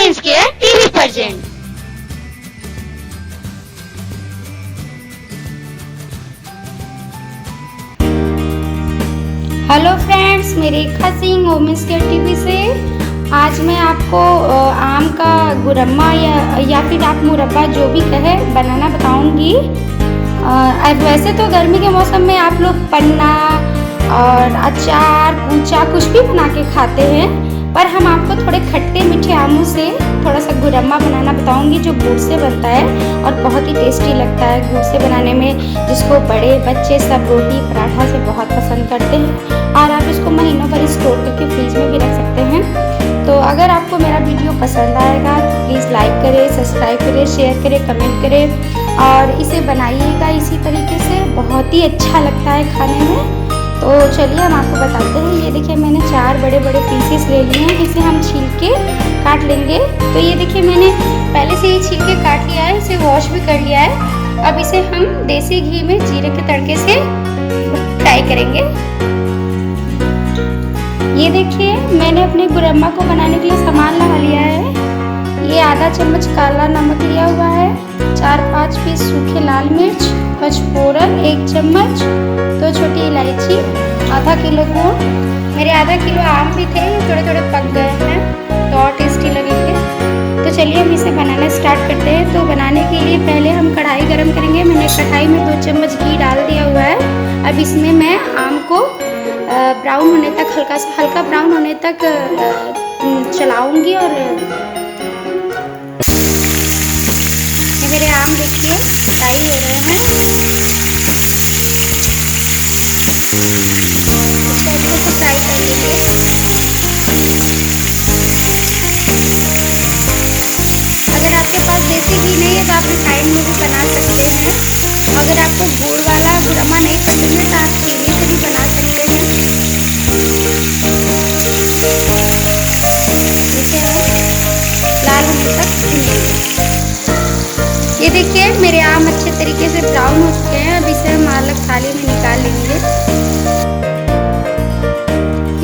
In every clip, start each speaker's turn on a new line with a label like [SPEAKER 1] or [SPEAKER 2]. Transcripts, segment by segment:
[SPEAKER 1] Women's care TV present.
[SPEAKER 2] Hello friends, मैं Rekha Singh women's care TV से आज मैं आपको आम का गुरम्मा या फिर आप मुरब्बा जो भी कहे बनाना बताऊंगी। वैसे तो गर्मी के मौसम में आप लोग पन्ना और अचार कूचा कुछ भी बना के खाते हैं, पर हम आपको थोड़े खट्टे मीठे आमों से थोड़ा सा गुरम्मा बनाना बताऊंगी जो गुड़ से बनता है और बहुत ही टेस्टी लगता है गुड़ से बनाने में, जिसको बड़े बच्चे सब रोटी पराठा से बहुत पसंद करते हैं और आप इसको महीनों भर स्टोर करके फ्रिज में भी रख सकते हैं। तो अगर आपको मेरा वीडियो पसंद आएगा तो प्लीज़ लाइक करें, सब्सक्राइब करें, शेयर करें, कमेंट करें और इसे बनाइएगा इसी तरीके से, बहुत ही अच्छा लगता है खाने में। तो चलिए हम आपको बताते हैं। ये देखिए मैंने 4 बड़े बड़े पीसेस ले लिए हैं, इसे हम छील के काट लेंगे। तो ये देखिए मैंने पहले से ही छील के काट लिया है, इसे वॉश भी कर लिया है। अब इसे हम देसी घी में जीरे के तड़के से फ्राई करेंगे। ये देखिए मैंने अपने गुरम्मा को बनाने के लिए सामान लगा लिया है। ये आधा चम्मच काला नमक लिया हुआ है, 4-5 पीस सूखे लाल मिर्च, पचफोरन 1 चम्मच, 2 छोटी इलायची, आधा किलो गुड़। मेरे आधा किलो आम भी थे, थोड़े थोड़े पक गए हैं तो और टेस्टी लगेंगे। तो चलिए हम इसे बनाना स्टार्ट करते हैं। तो बनाने के लिए पहले हम कढ़ाई गरम करेंगे। मैंने कढ़ाई में 2 चम्मच घी डाल दिया हुआ है। अब इसमें मैं आम को ब्राउन होने तक, हल्का ब्राउन होने तक चलाऊंगी। और ये मेरे आम देखिए फ्राई हो रहे हैं, इसको अच्छे से फ्राई कर लेंगे। अगर आपके पास देसी घी नहीं है तो आप रिफाइंड में भी बना सकते हैं। अगर आपको गुड़ वाला गुरम्मा नहीं पसंद है तो आप चीनी से भी बना सकते हैं। इसे हम लाल होने तक भूनेंगे। ये देखिए मेरे आम अच्छे तरीके से ब्राउन हो चुके हैं। अब इसे हम अलग थाली में निकाल लेंगे।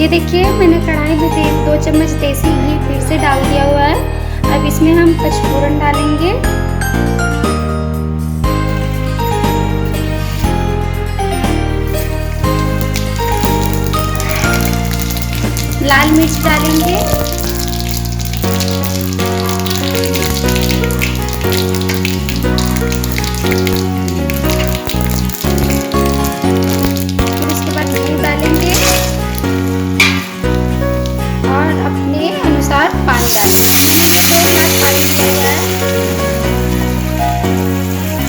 [SPEAKER 2] ये देखिए मैंने कढ़ाई में 2 चम्मच देसी घी फिर से डाल दिया हुआ है। अब इसमें हम पचफोरन डालेंगे, लाल मिर्च डालेंगे, फिर उसके बाद गुड़ डालेंगे और अपने अनुसार पानी डालेंगे। मैंने 2 गिलास पानी दिया हुआ है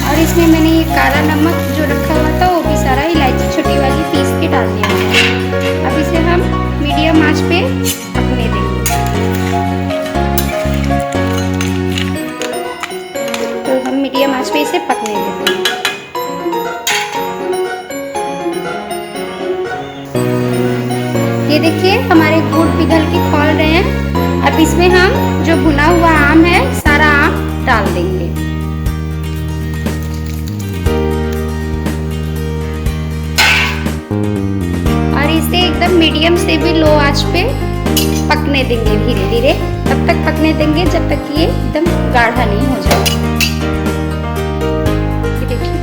[SPEAKER 2] और इसमें मैंने ये काला नमक जो रखा हुआ था वो भी सारा इलायची छोटी वाली पीस के डाल दिया है। अब इसे हम मीडियम आंच पे पकने देंगे। तो हम मीडियम आंच पे इसे पकने देते हैं। ये देखिए हमारे गुड़ पिघल के खौल रहे हैं। अब इसमें हम जो भुना हुआ आम है सारा आम डाल देंगे और इसे एकदम मीडियम से भी लो आंच पे पकने देंगे धीरे धीरे। तब तक पकने देंगे जब तक ये एकदम गाढ़ा नहीं हो जाए। ये देखिए,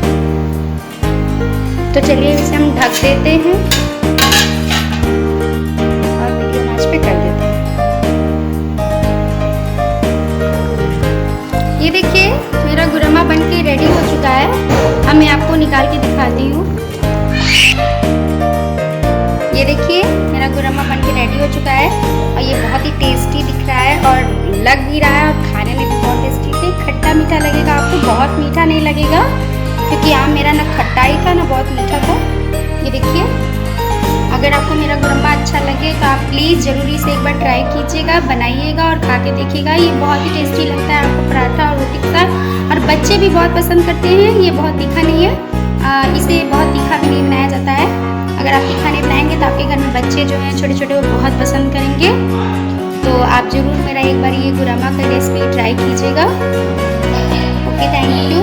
[SPEAKER 2] तो चलिए इसे हम ढक देते हैं और मीडियम आंच पे कर देते हैं। ये देखिए मेरा गुरम्मा बन के रेडी हो चुका है। अब मैं आपको निकाल के दिखाती हूँ। ये देखिए मेरा गुरम्मा बन के रेडी हो चुका है और ये बहुत ही टेस्टी दिख रहा है और लग भी रहा है और खाने में भी बहुत टेस्टी है। खट्टा मीठा लगेगा आपको, बहुत मीठा नहीं लगेगा क्योंकि आम मेरा ना खट्टा ही था ना बहुत मीठा था। ये देखिए अगर आपको मेरा गुरम्मा अच्छा लगे तो आप प्लीज़ ज़रूरी से एक बार ट्राई कीजिएगा, बनाइएगा और खा के देखिएगा। ये बहुत ही टेस्टी लगता है आपको पराठा और रोटी के साथ और बच्चे भी बहुत पसंद करते हैं। ये बहुत तीखा नहीं है, इसे बहुत तीखा भी नहीं बनाया जाता है। अगर आप तीखा नहीं बनाएंगे तो आपके घर में बच्चे जो हैं छोटे छोटे वो बहुत पसंद करेंगे। तो आप ज़रूर मेरा एक बार ये गुरम्मा का रेसिपी ट्राई कीजिएगा। Okay, thank you.